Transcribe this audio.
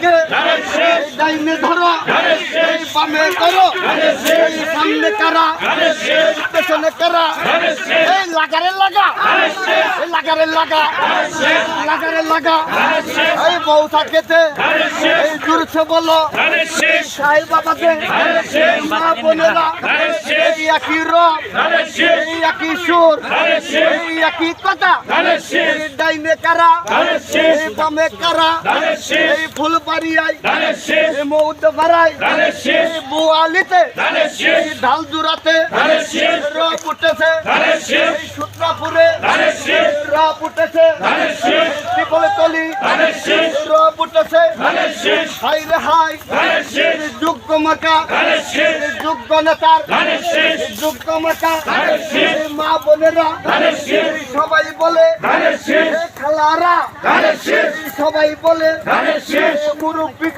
থেকে ডাইনে ধরো, এই বামে করো, এই সামনে কারা, পেছনে কারা, এই লাগারে লাগা, এই লাগারে লাগা, লাগারে লাগা, এই বউ থাকেতে, এই জুড়ছে বলো, সাই বাবাতে, মা বোনেরা, এই একই রব, এই একই সুর, এই একই কথা, এই ডাইনে কারা, এই বামে কারা, এই ফুলবাড়িয়ায়, এই মৌদ ভাড়ায়, এই বুয়ালিতে, এই ঢাল জুড়াতে রব উঠেছে, এই সূত্রাপুরে রব উঠেছে, ত্রিপলতলি রব উঠেছে, হাই রে হাই যোগ্য মাকা, যোগ্য নেতার যোগ্য মাকা, মা বোনেরা সবাই বলে, খালারা সবাই বলে, মুরব্বী